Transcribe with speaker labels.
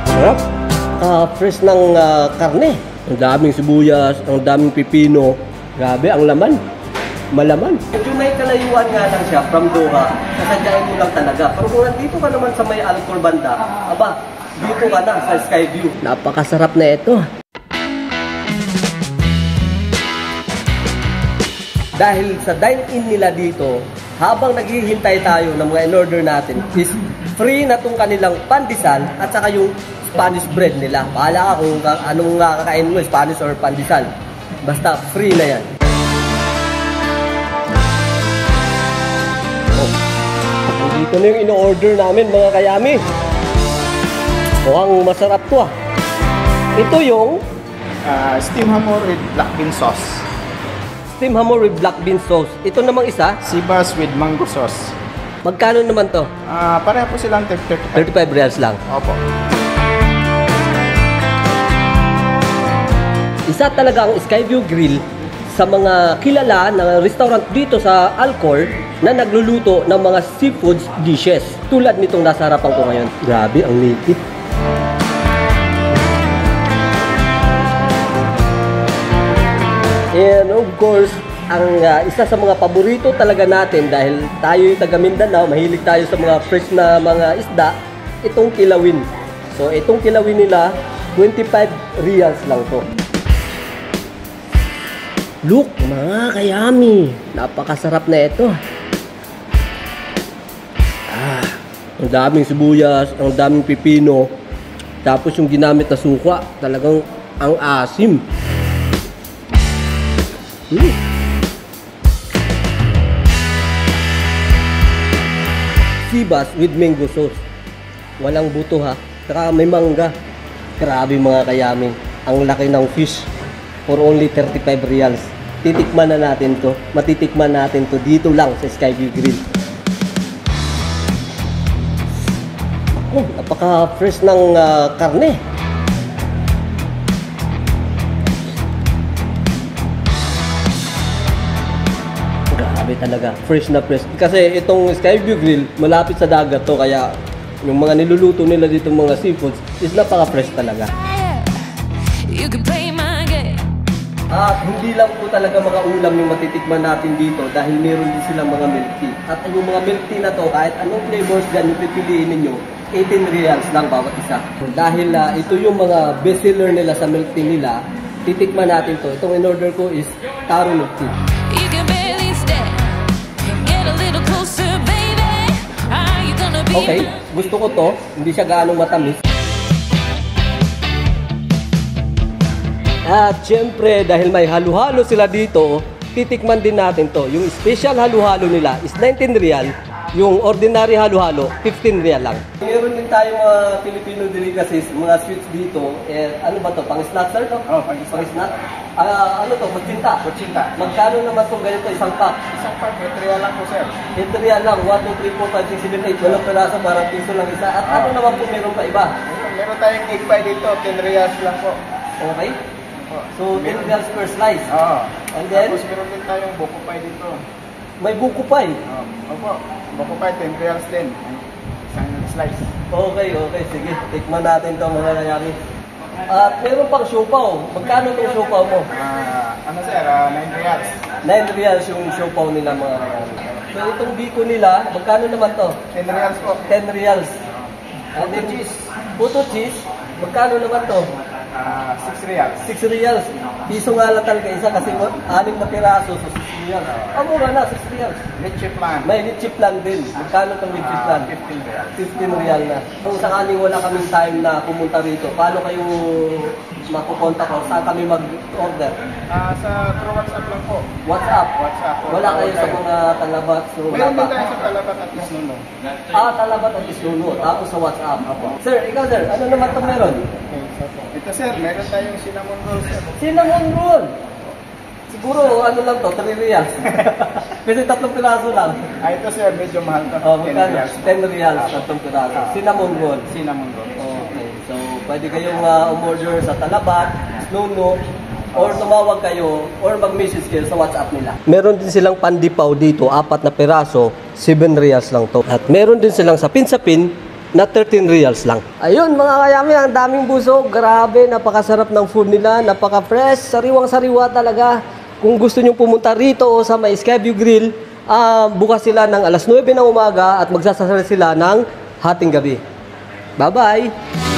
Speaker 1: Sarap. Fresh ng karne. Ang daming sibuyas, ang daming pipino. Grabe, ang laman. Malaman. Medyo may kalayuan nga lang siya from Doha. Sasadyain mo lang talaga. Pero kung nandito ka naman sa may Alcor banda, aba, dito ka na sa Skyview. Napakasarap na ito. Dahil sa dine-in nila dito, habang naghihintay tayo ng mga in-order natin, is free na tong kanilang pandesal at saka yung Spanish bread nila. Bahala ka kung anong kakainin mo, Spanish or pandesal. Basta free na yan. Dito na yung in-order namin mga kayami. Mukhang masarap to ah. Ito yung
Speaker 2: steam hamor with black bean sauce.
Speaker 1: Steam hamor with black bean sauce. Ito namang isa,
Speaker 2: Sibas with mango sauce.
Speaker 1: magkano naman to?
Speaker 2: Pareho po silang 35.
Speaker 1: 35 reals lang.
Speaker 2: Opo.
Speaker 1: Isa talaga ang Skyview Grill sa mga kilala na restaurant dito sa Alcor na nagluluto ng mga seafoods dishes. Tulad nitong nasa harapan ko ngayon. Grabe, ang native. And of course, ang isa sa mga paborito talaga natin dahil tayo yung taga Mindanao, mahilig tayo sa mga fresh na mga isda, itong kilawin. So itong kilawin nila, 25 reals lang to. Look, mga kayami, napakasarap na ito. Ang daming sibuyas, ang daming pipino, tapos yung ginamit na suka, talagang ang asim. Sibas with mango sauce. Walang buto ha. Saka may mangga. Grabe mga kayami. Ang laki ng fish. For only 35 reals. Titikman na natin to. Matitikman natin to dito lang sa Skyview Grill. Oh, napaka-fresh ng karne. Grabe talaga. Fresh na fresh. Kasi itong Skyview Grill, malapit sa dagat to. Kaya yung mga niluluto nila dito mga seafoods is napaka-fresh talaga. At hindi lang po talaga mga ulam yung matitikman natin dito dahil meron din silang mga milk tea. At yung mga milk tea na to, kahit anong flavors dyan yung pipiliin ninyo, 18 reals lang bawat isa. Dahil ito yung mga bestseller nila sa milk tea nila, titikman natin to. Itong in-order ko is taro milk tea. Okay, gusto ko to. Hindi siya gaano matamis. At syempre, dahil may halo-halo sila dito, titikman din natin to. Yung special halo-halo nila is 19 real. Yung ordinary halo-halo, 15 real lang. Meron din tayong mga Filipino delicacies, mga sweets dito. Ano ba to? Pang-snack, sir? No?
Speaker 2: Oh, pang-snack.
Speaker 1: Ano to? Kutsinta.
Speaker 2: Kutsinta.
Speaker 1: Magkano naman to ganito? Isang pack?
Speaker 2: Isang pack, 8 real lang po, sir.
Speaker 1: 8 real lang. 1, 2, 3, 4, 5, 6, 7, 8. Walang peraso, parang piso lang isa. At ano naman po meron pa iba?
Speaker 2: Meron tayong egg pie dito, 10 reals lang po.
Speaker 1: Okay. So, 10 reals per slice.
Speaker 2: Oo.
Speaker 1: And then?
Speaker 2: Tapos meron din tayong buko pie dito.
Speaker 1: May buko pie.
Speaker 2: Opo. Buko pie, 10 reals din. Isang slice.
Speaker 1: Okay. Sige. Tikman natin ito mga kayami. At meron pang siopaw. Magkano itong siopaw mo?
Speaker 2: Ano sir? 9 reals.
Speaker 1: 9 reals yung siopaw nila mga kayami. So, itong biko nila, magkano naman to?
Speaker 2: 10 reals po.
Speaker 1: 10 reals. And then, puto cheese, magkano naman to?
Speaker 2: 6 reals.
Speaker 1: 6 reals. Piso nga lang talaga isa kasi 6 na piraso, so 6 reals. Mura na, 6 reals.
Speaker 2: Leche plan.
Speaker 1: May leche plan din. Magkano itong leche plan?
Speaker 2: 15 reals.
Speaker 1: 15 real na. Kung sakaling wala kaming time na pumunta rito, paano kayo makukontak ko? Saan kami mag-order?
Speaker 2: Sa through WhatsApp lang po.
Speaker 1: WhatsApp? Wala kayo sa
Speaker 2: tayo.
Speaker 1: mga Talabat?
Speaker 2: Meron din tayo sa Talabat at Isnuno.
Speaker 1: Talabat at Isnuno. Tapos sa WhatsApp. Sir, ikaw sir, ano naman ito meron?
Speaker 2: Ito sir, meron tayong cinnamon roll sir.
Speaker 1: Cinnamon roll! Siguro, ano lang to, 3 reals. Kasi 3 piraso lang.
Speaker 2: Ito sir, medyo mahal to.
Speaker 1: 10 reals. 10 reals, 3 piraso. Cinnamon roll.
Speaker 2: Cinnamon roll.
Speaker 1: Okay, so pwede kayong umorder sa Talabat, Isnuno, or tumawag kayo, or mag-message kayo sa WhatsApp nila. Meron din silang pandipaw dito, 4 na piraso, 7 reals lang to. At meron din silang sapin-sapin, na 13 reals lang. Ayun mga kayami, ang daming busog. Grabe, napakasarap ng food nila, napaka-fresh, sariwang-sariwa talaga. Kung gusto nyo pumunta rito o sa may Skyview Grill, bukas sila ng alas 9 ng umaga at magsasara sila ng hating gabi. Bye-bye!